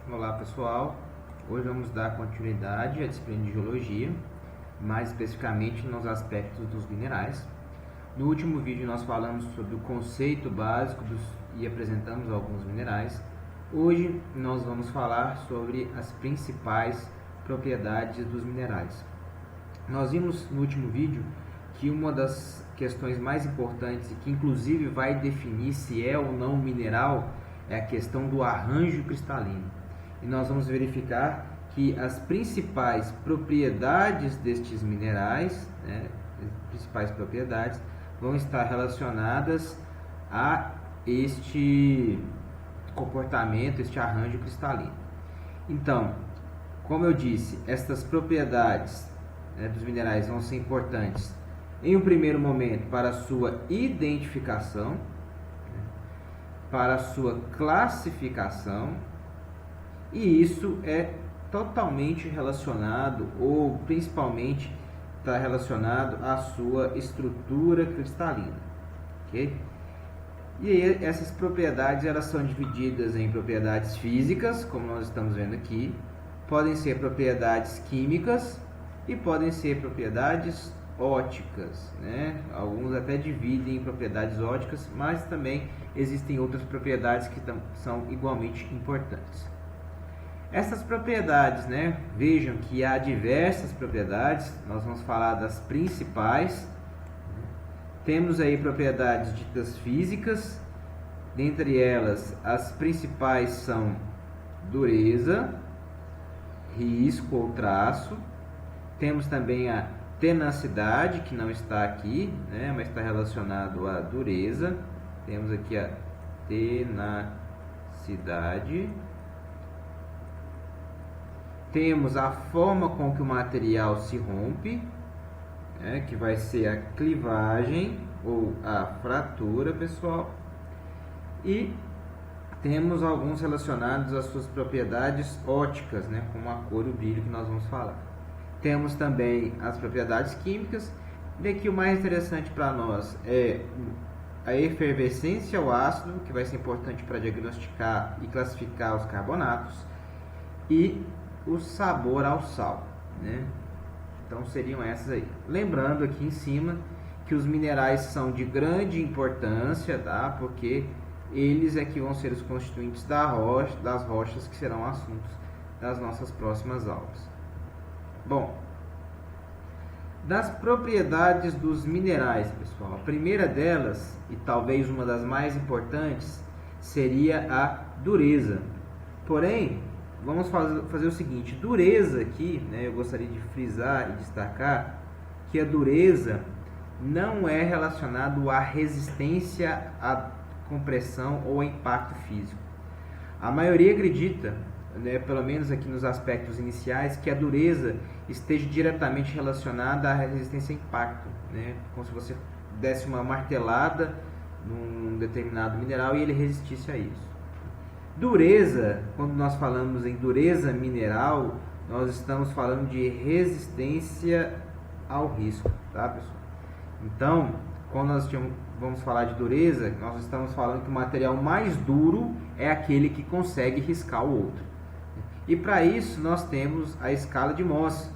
Olá pessoal, hoje vamos dar continuidade à disciplina de Geologia, mais especificamente nos aspectos dos minerais. No último vídeo nós falamos sobre o conceito básico e apresentamos alguns minerais. Hoje nós vamos falar sobre as principais propriedades dos minerais. Nós vimos no último vídeo que uma das questões mais importantes e que inclusive vai definir se é ou não um mineral é a questão do arranjo cristalino. E nós vamos verificar que as principais propriedades destes minerais, as principais propriedades, vão estar relacionadas a este comportamento, este arranjo cristalino. Então, como eu disse, estas propriedades dos minerais vão ser importantes em um primeiro momento para a sua identificação, para a sua classificação, e isso é totalmente relacionado, ou principalmente está relacionado à sua estrutura cristalina, ok? E aí, essas propriedades elas são divididas em propriedades físicas, como nós estamos vendo aqui, podem ser propriedades químicas e podem ser propriedades óticas, né? Alguns até dividem em propriedades óticas, mas também existem outras propriedades que são igualmente importantes. Essas propriedades, vejam que há diversas propriedades, nós vamos falar das principais. Temos aí propriedades ditas físicas, dentre elas as principais são dureza, risco ou traço. Temos também a tenacidade, que não está aqui, mas está relacionado à dureza. Temos aqui a tenacidade. Temos a forma com que o material se rompe, que vai ser a clivagem ou a fratura, pessoal. E temos alguns relacionados às suas propriedades ópticas, como a cor e o brilho, que nós vamos falar. Temos também as propriedades químicas, e aqui o mais interessante para nós é a efervescência ao ácido, que vai ser importante para diagnosticar e classificar os carbonatos, e o sabor ao sal, Então seriam essas aí. Lembrando aqui em cima que os minerais são de grande importância, porque eles é que vão ser os constituintes das rochas que serão assuntos das nossas próximas aulas. Bom, das propriedades dos minerais, pessoal, a primeira delas, e talvez uma das mais importantes, seria a dureza. Porém, vamos fazer o seguinte, dureza aqui, eu gostaria de frisar e destacar que a dureza não é relacionado à resistência à compressão ou a impacto físico. A maioria acredita, pelo menos aqui nos aspectos iniciais, que a dureza esteja diretamente relacionada à resistência a impacto, como se você desse uma martelada num determinado mineral e ele resistisse a isso. Dureza, quando nós falamos em dureza mineral, nós estamos falando de resistência ao risco, tá, pessoal? Então, quando nós vamos falar de dureza, nós estamos falando que o material mais duro é aquele que consegue riscar o outro. E para isso nós temos a escala de Mohs.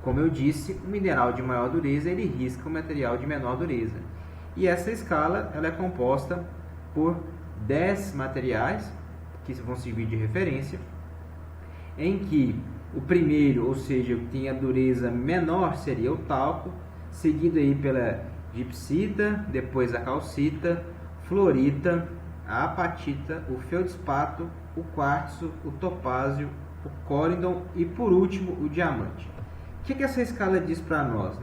Como eu disse, o mineral de maior dureza ele risca o material de menor dureza. E essa escala ela é composta por 10 materiais que vão servir de referência, em que o primeiro, ou seja, o que tem a dureza menor seria o talco, seguido aí pela gipsita, depois a calcita, fluorita, a apatita, o feldspato, o quartzo, o topázio, o córindon e por último o diamante. O que essa escala diz para nós,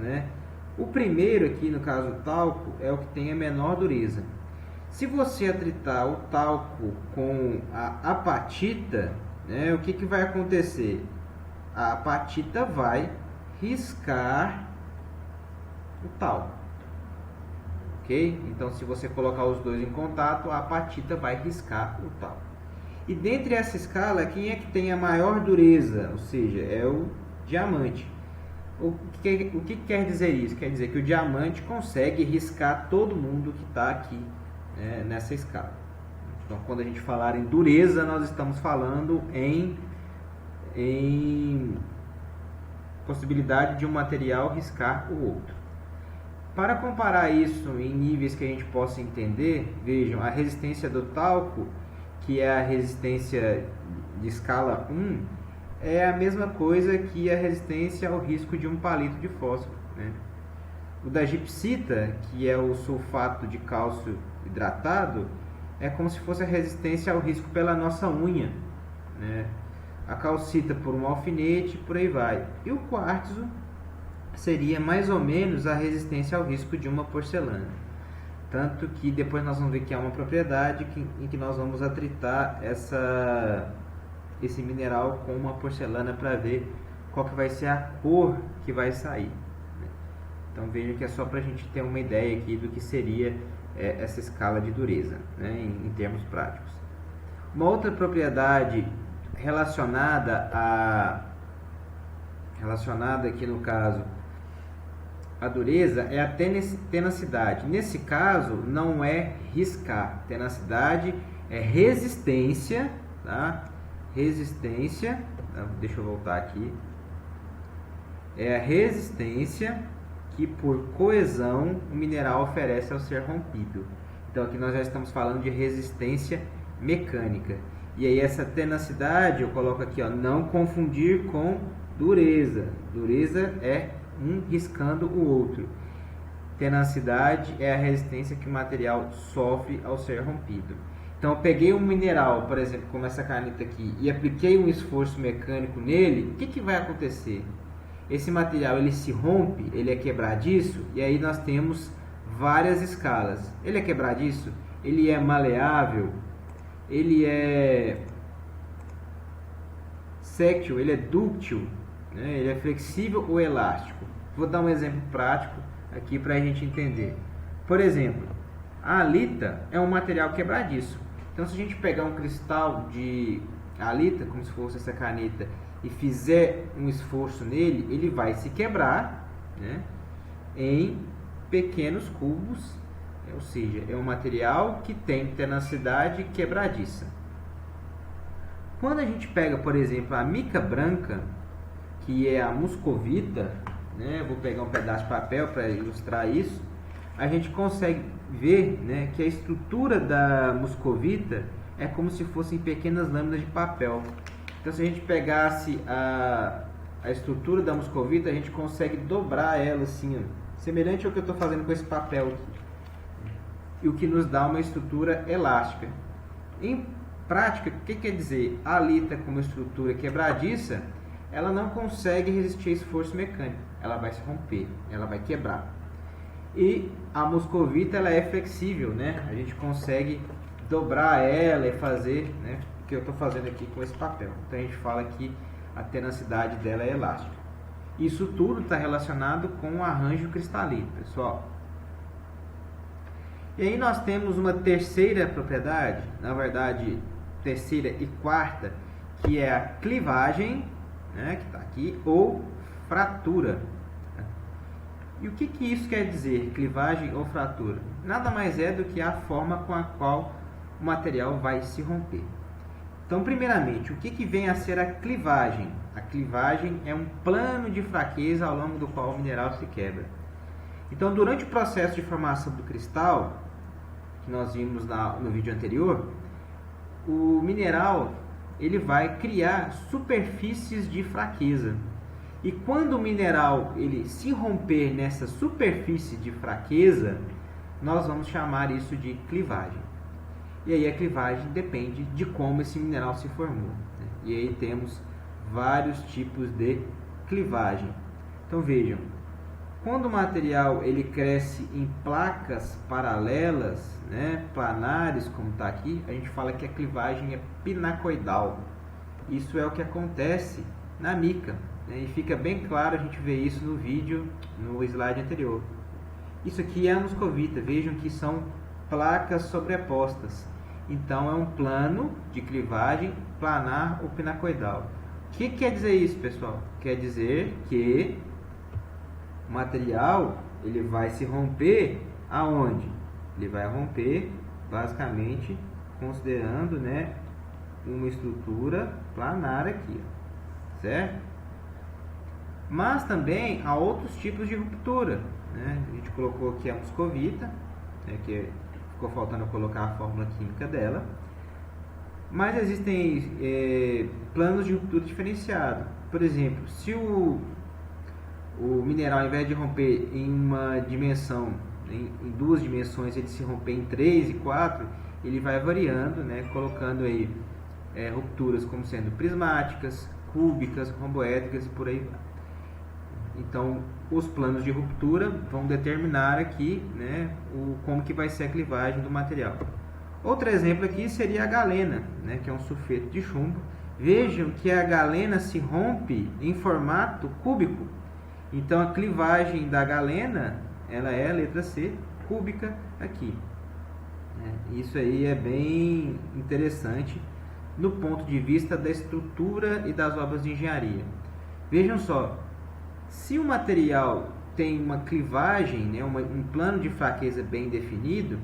O primeiro aqui, no caso o talco, é o que tem a menor dureza. Se você atritar o talco com a apatita, o que vai acontecer? A apatita vai riscar o talco, ok? Então, se você colocar os dois em contato, a apatita vai riscar o talco. E dentre essa escala, quem é que tem a maior dureza? Ou seja, é o diamante. O que quer dizer isso? Quer dizer que o diamante consegue riscar todo mundo que está aqui nessa escala. Então, quando a gente falar em dureza, nós estamos falando em possibilidade de um material riscar o outro. Para comparar isso em níveis que a gente possa entender, vejam, a resistência do talco, que é a resistência de escala 1, é a mesma coisa que a resistência ao risco de um palito de fósforo, né? O da gipsita, que é o sulfato de cálcio hidratado, é como se fosse a resistência ao risco pela nossa unha, né? A calcita por um alfinete, por aí vai. E o quartzo seria mais ou menos a resistência ao risco de uma porcelana. Tanto que depois nós vamos ver que há uma propriedade em que nós vamos atritar esse mineral com uma porcelana para ver qual que vai ser a cor que vai sair. Então veja que é só para a gente ter uma ideia aqui do que seria essa escala de dureza, né, em termos práticos. Uma outra propriedade relacionada aqui no caso a dureza é a tenacidade. Nesse caso não é riscar, tenacidade é resistência, tá? Resistência, deixa eu voltar aqui, é a resistência que por coesão o mineral oferece ao ser rompido. Então aqui nós já estamos falando de resistência mecânica. E aí essa tenacidade eu coloco aqui, ó, não confundir com dureza. Dureza é um riscando o outro. Tenacidade é a resistência que o material sofre ao ser rompido. Então eu peguei um mineral, por exemplo, como essa caneta aqui, e apliquei um esforço mecânico nele, o que vai acontecer? Esse material ele se rompe, ele é quebradiço, e aí nós temos várias escalas. Ele é quebradiço, ele é maleável, ele é sextil, ele é dúctil, né? Ele é flexível ou elástico. Vou dar um exemplo prático aqui para a gente entender. Por exemplo, a halita é um material quebradiço. Então, se a gente pegar um cristal de halita, como se fosse essa caneta, e fizer um esforço nele, ele vai se quebrar, né, em pequenos cubos, ou seja, é um material que tem tenacidade quebradiça. Quando a gente pega, por exemplo, a mica branca, que é a muscovita, né, vou pegar um pedaço de papel para ilustrar isso, a gente consegue ver, né, que a estrutura da muscovita é como se fossem pequenas lâminas de papel. Então, se a gente pegasse a estrutura da muscovita, a gente consegue dobrar ela assim, ó, semelhante ao que eu estou fazendo com esse papel aqui, e o que nos dá uma estrutura elástica. Em prática, o que quer dizer? A halita com uma estrutura quebradiça, ela não consegue resistir a esforço mecânico, ela vai se romper, ela vai quebrar. E a muscovita ela é flexível, né? A gente consegue dobrar ela e fazer, né, o que eu estou fazendo aqui com esse papel. Então a gente fala que a tenacidade dela é elástica. Isso tudo está relacionado com o arranjo cristalino, pessoal. E aí nós temos uma terceira propriedade, na verdade terceira e quarta, que é a clivagem, né, que está aqui, ou fratura. E o que isso quer dizer, clivagem ou fratura? Nada mais é do que a forma com a qual o material vai se romper. Então, primeiramente, o que vem a ser a clivagem? A clivagem é um plano de fraqueza ao longo do qual o mineral se quebra. Então, durante o processo de formação do cristal, que nós vimos no vídeo anterior, o mineral ele vai criar superfícies de fraqueza. E quando o mineral ele se romper nessa superfície de fraqueza, nós vamos chamar isso de clivagem. E aí a clivagem depende de como esse mineral se formou, né? E aí temos vários tipos de clivagem. Então vejam, quando o material ele cresce em placas paralelas, né, planares, como está aqui, a gente fala que a clivagem é pinacoidal. Isso é o que acontece na mica, né, e fica bem claro a gente ver isso no vídeo, no slide anterior. Isso aqui é a muscovita, vejam que são placas sobrepostas. Então é um plano de clivagem planar ou pinacoidal. O que quer dizer isso, pessoal? Quer dizer que o material ele vai se romper aonde? Ele vai romper basicamente considerando, né, uma estrutura planar aqui, certo? Mas também há outros tipos de ruptura, né? A gente colocou aqui a moscovita, né, que ficou faltando colocar a fórmula química dela. Mas existem planos de ruptura diferenciado. Por exemplo, se o mineral, ao invés de romper em uma dimensão, em duas dimensões, ele se romper em 3 e 4, ele vai variando, né, colocando aí rupturas como sendo prismáticas, cúbicas, romboédricas e por aí vai. Então, os planos de ruptura vão determinar aqui, né, como que vai ser a clivagem do material. Outro exemplo aqui seria a galena, né, que é um sulfeto de chumbo. Vejam que a galena se rompe em formato cúbico. Então, a clivagem da galena, ela é a letra C, cúbica aqui. Isso aí é bem interessante do ponto de vista da estrutura e das obras de engenharia. Vejam só, se o material tem uma clivagem, né, um plano de fraqueza bem definido,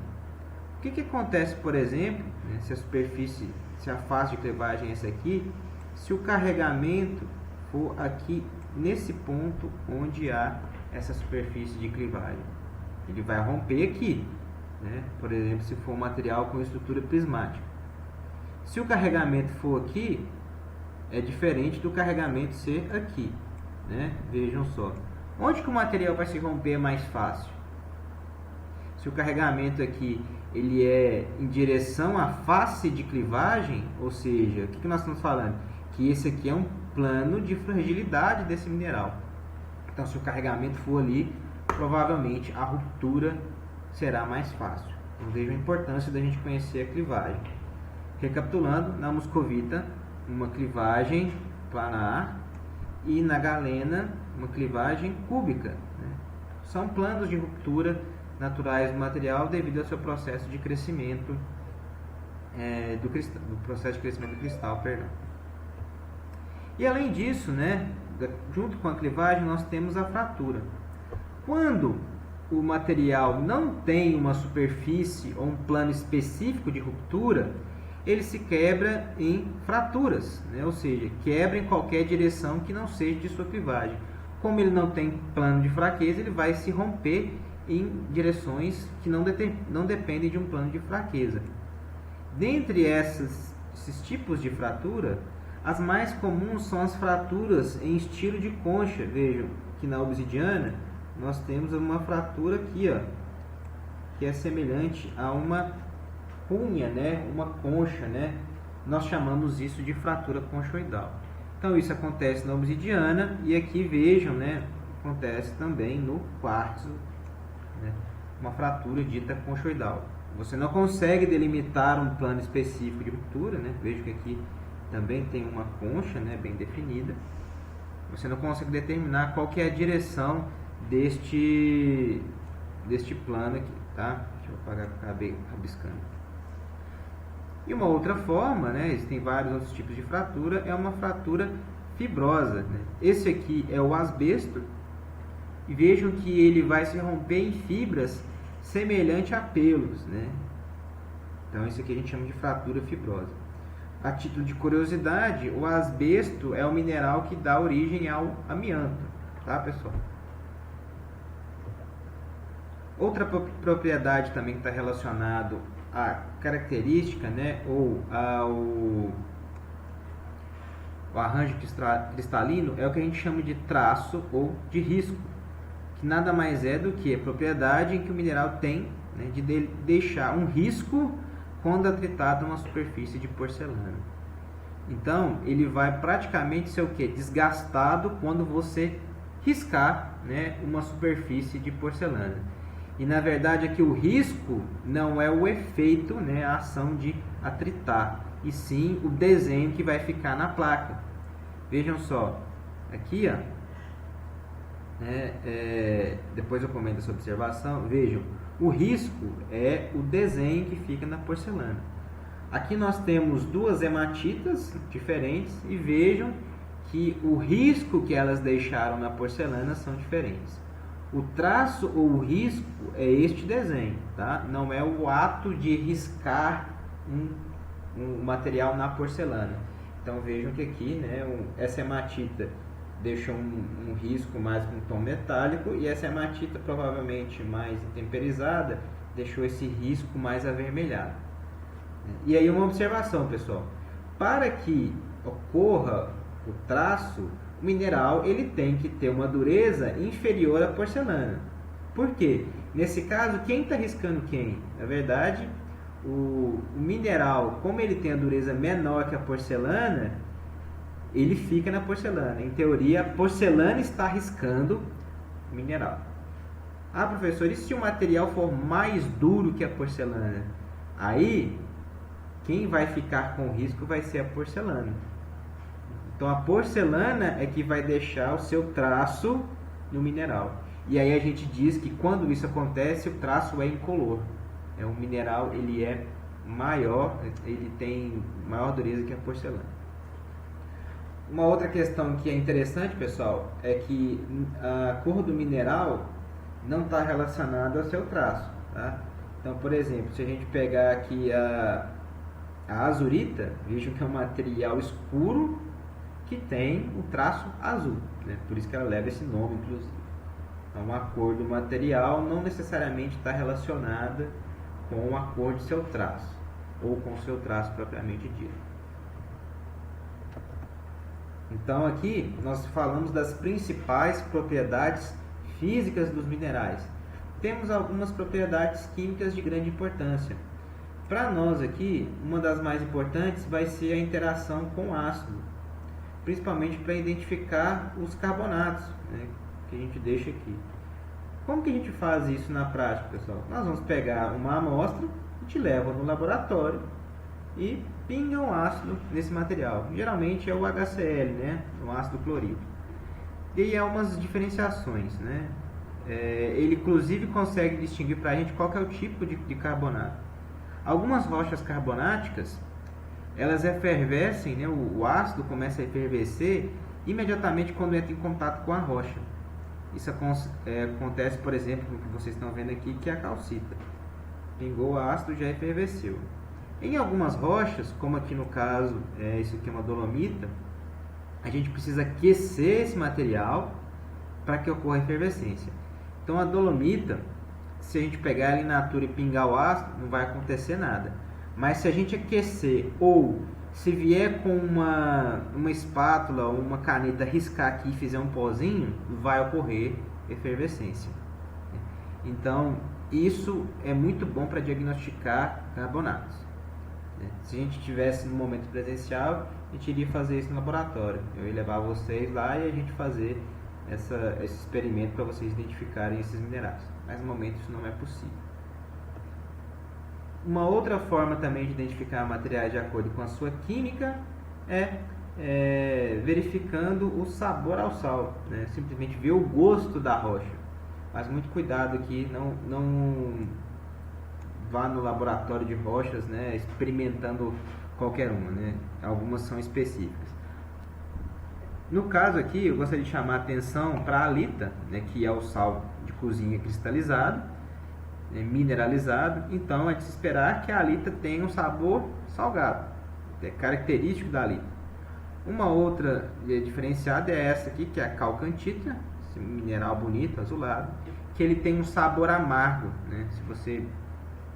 o que acontece, por exemplo, né, se a face de clivagem é essa aqui, se o carregamento for aqui nesse ponto onde há essa superfície de clivagem? Ele vai romper aqui, né? Por exemplo, se for um material com estrutura prismática. Se o carregamento for aqui, é diferente do carregamento ser aqui, né? Vejam só. Onde que o material vai se romper mais fácil? Se o carregamento aqui ele é em direção à face de clivagem, ou seja, o que nós estamos falando? Que esse aqui é um plano de fragilidade desse mineral. Então, se o carregamento for ali, provavelmente a ruptura será mais fácil. Então, vejam a importância da gente conhecer a clivagem. Recapitulando, na moscovita, uma clivagem planar e na galena, uma clivagem cúbica, né? São planos de ruptura naturais do material devido ao seu processo de crescimento do processo de crescimento do cristal, perdão. E além disso, né, junto com a clivagem, nós temos a fratura. Quando o material não tem uma superfície ou um plano específico de ruptura, ele se quebra em fraturas, né? Ou seja, quebra em qualquer direção que não seja de sua clivagem. Como ele não tem plano de fraqueza, ele vai se romper em direções que não dependem de um plano de fraqueza. Dentre esses tipos de fratura, as mais comuns são as fraturas em estilo de concha. Vejam que na obsidiana nós temos uma fratura aqui, ó, que é semelhante a uma cunha, né, uma concha, né? Nós chamamos isso de fratura conchoidal. Então isso acontece na obsidiana e aqui vejam, né, acontece também no quartzo, né, uma fratura dita conchoidal. Você não consegue delimitar um plano específico de ruptura, né? Veja que aqui também tem uma concha, né, bem definida. Você não consegue determinar qual que é a direção deste plano aqui, tá? Deixa eu apagar, acabei rabiscando. E uma outra forma, né, existem vários outros tipos de fratura, é uma fratura fibrosa, né? Esse aqui é o asbesto, e vejam que ele vai se romper em fibras semelhante a pelos, né? Então isso aqui a gente chama de fratura fibrosa. A título de curiosidade, o asbesto é o mineral que dá origem ao amianto, tá, pessoal? Outra propriedade também que está relacionado à característica, né, ou ao arranjo cristalino é o que a gente chama de traço ou de risco, que nada mais é do que a propriedade em que o mineral tem, né, de deixar um risco quando atritado numa superfície de porcelana. Então, ele vai praticamente ser o que? Desgastado quando você riscar, né, uma superfície de porcelana. E na verdade aqui o risco não é o efeito, né, a ação de atritar, e sim o desenho que vai ficar na placa. Vejam só, aqui, ó, depois eu comento essa observação. Vejam, o risco é o desenho que fica na porcelana. Aqui nós temos duas hematitas diferentes e vejam que o risco que elas deixaram na porcelana são diferentes. O traço ou o risco é este desenho, tá? Não é o ato de riscar um material na porcelana. Então vejam que aqui, né, essa hematita deixou um risco mais com tom metálico, e essa hematita provavelmente mais temperizada deixou esse risco mais avermelhado. E aí uma observação, pessoal: para que ocorra o traço, o mineral ele tem que ter uma dureza inferior à porcelana. Por quê? Nesse caso, quem está riscando quem? Na verdade, o mineral, como ele tem a dureza menor que a porcelana, ele fica na porcelana. Em teoria, a porcelana está riscando o mineral. Ah, professor, e se o material for mais duro que a porcelana? Aí, quem vai ficar com risco vai ser a porcelana. Então, a porcelana é que vai deixar o seu traço no mineral. E aí a gente diz que quando isso acontece, o traço é incolor. O mineral ele é maior, ele tem maior dureza que a porcelana. Uma outra questão que é interessante, pessoal, é que a cor do mineral não está relacionada ao seu traço, tá? Então, por exemplo, se a gente pegar aqui a azurita, vejam que é um material escuro que tem o traço azul, né? Por isso que ela leva esse nome, inclusive. Então, a cor do material não necessariamente está relacionada com a cor de seu traço, ou com o seu traço propriamente dito. Então, aqui nós falamos das principais propriedades físicas dos minerais. Temos algumas propriedades químicas de grande importância. Para nós aqui, uma das mais importantes vai ser a interação com o ácido, principalmente para identificar os carbonatos, né, que a gente deixa aqui. Como que a gente faz isso na prática, pessoal? Nós vamos pegar uma amostra, a gente leva no laboratório e pinga um ácido nesse material. Geralmente é o HCl, né, o ácido clorídrico. E aí há umas diferenciações, né? Ele inclusive consegue distinguir para a gente qual que é o tipo de carbonato. Algumas rochas carbonáticas, elas efervescem, né? O ácido começa a efervescer imediatamente quando entra em contato com a rocha. Isso acontece, por exemplo, no que vocês estão vendo aqui, que é a calcita. Pingou o ácido, já efervesceu. Em algumas rochas, como aqui no caso, isso aqui é uma dolomita, a gente precisa aquecer esse material para que ocorra a efervescência. Então a dolomita, se a gente pegar ela in natura e pingar o ácido, não vai acontecer nada. Mas se a gente aquecer, ou se vier com uma espátula ou uma caneta riscar aqui e fizer um pozinho, vai ocorrer efervescência. Então isso é muito bom para diagnosticar carbonatos. Se a gente tivesse no momento presencial, a gente iria fazer isso no laboratório. Eu ia levar vocês lá e a gente fazer esse experimento para vocês identificarem esses minerais. Mas no momento isso não é possível. Uma outra forma também de identificar materiais de acordo com a sua química é verificando o sabor ao sal, né? Simplesmente ver o gosto da rocha. Mas muito cuidado aqui, não vá no laboratório de rochas, né, experimentando qualquer uma, né? Algumas são específicas. No caso aqui, eu gostaria de chamar a atenção para a halita, né, que é o sal de cozinha cristalizado, mineralizado. Então é de se esperar que a halita tenha um sabor salgado, é característico da halita. Uma outra diferenciada é essa aqui, que é a calcantita, esse mineral bonito, azulado, que ele tem um sabor amargo, né? Se você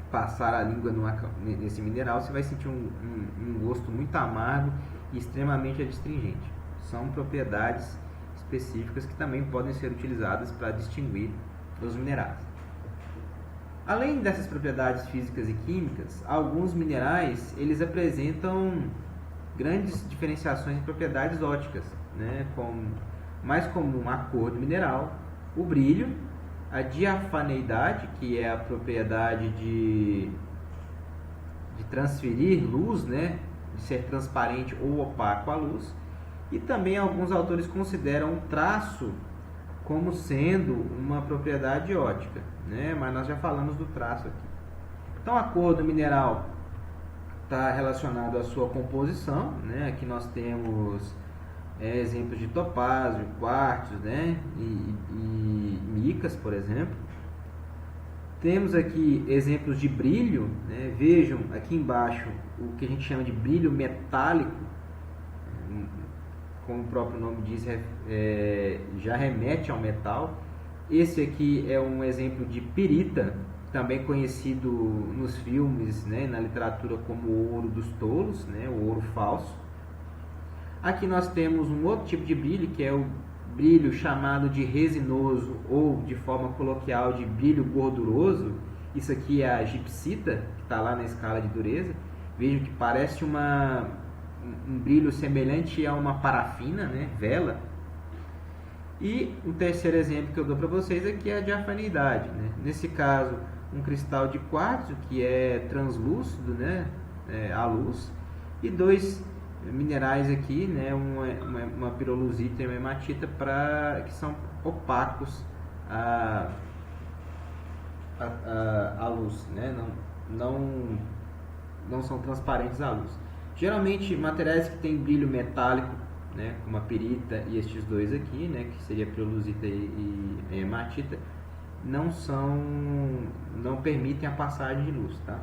passar a língua nesse mineral, você vai sentir um gosto muito amargo e extremamente adstringente. São propriedades específicas que também podem ser utilizadas para distinguir os minerais. Além dessas propriedades físicas e químicas, alguns minerais eles apresentam grandes diferenciações em propriedades ópticas, né? Como mais comum a cor do mineral, o brilho, a diafaneidade, que é a propriedade de transferir luz, né? De ser transparente ou opaco à luz. E também alguns autores consideram o traço como sendo uma propriedade óptica, né? Mas nós já falamos do traço aqui. Então a cor do mineral está relacionado à sua composição, né? Aqui nós temos exemplos de topázio, quartzo, né? e micas, por exemplo. Temos aqui exemplos de brilho, né? Vejam aqui embaixo o que a gente chama de brilho metálico, como o próprio nome diz, já remete ao metal. Esse aqui é um exemplo de pirita, também conhecido nos filmes, né, na literatura como o ouro dos tolos, né, o ouro falso. Aqui nós temos um outro tipo de brilho, que é o brilho chamado de resinoso, ou de forma coloquial de brilho gorduroso. Isso aqui é a gipsita, que está lá na escala de dureza. Vejam que parece um brilho semelhante a uma parafina, né, vela. E o terceiro exemplo que eu dou para vocês aqui é a diafanidade, né? Nesse caso, um cristal de quartzo que é translúcido, né, à luz, e dois minerais aqui, né, uma pirolusita e uma hematita, que são opacos à luz, né? Não são transparentes à luz. Geralmente, materiais que têm brilho metálico, né, como a pirita e estes dois aqui, né, que seria a pirolusita e hematita, não permitem a passagem de luz, tá?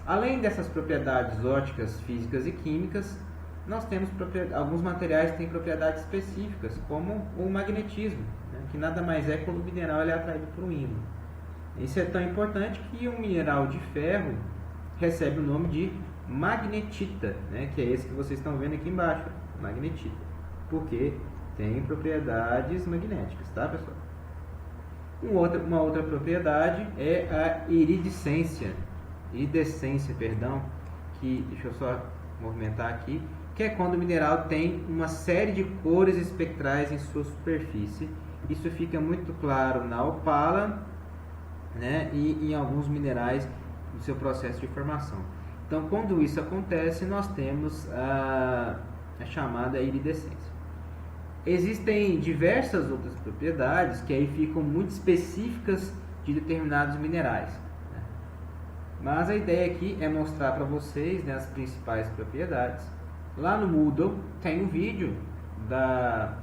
Além dessas propriedades ópticas, físicas e químicas, nós temos alguns materiais que têm propriedades específicas, como o magnetismo, né, que nada mais é quando o mineral ele é atraído por um ímã. Isso é tão importante que um mineral de ferro recebe o nome de magnetita, né, que é esse que vocês estão vendo aqui embaixo, magnetita, porque tem propriedades magnéticas, tá, pessoal? Uma outra propriedade é a iridescência, que, deixa eu só movimentar aqui, que é quando o mineral tem uma série de cores espectrais em sua superfície. Isso fica muito claro na opala, né, e em alguns minerais no seu processo de formação. Então, quando isso acontece, nós temos a chamada iridescência. Existem diversas outras propriedades que aí ficam muito específicas de determinados minerais, né? Mas a ideia aqui é mostrar para vocês, né, as principais propriedades. Lá no Moodle tem um vídeo da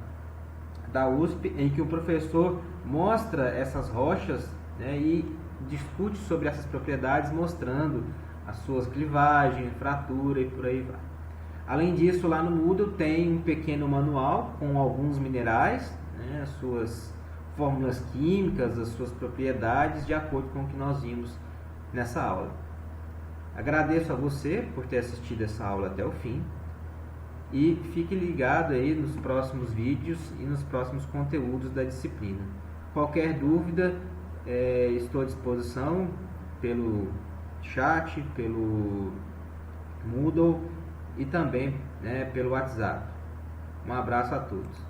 USP em que o professor mostra essas rochas, né, e discute sobre essas propriedades, mostrando as suas clivagens, fratura e por aí vai. Além disso, lá no Moodle tem um pequeno manual com alguns minerais, né, as suas fórmulas químicas, as suas propriedades, de acordo com o que nós vimos nessa aula. Agradeço a você por ter assistido essa aula até o fim e fique ligado aí nos próximos vídeos e nos próximos conteúdos da disciplina. Qualquer dúvida, estou à disposição pelo chat, pelo Moodle e também, né, pelo WhatsApp. Um abraço a todos.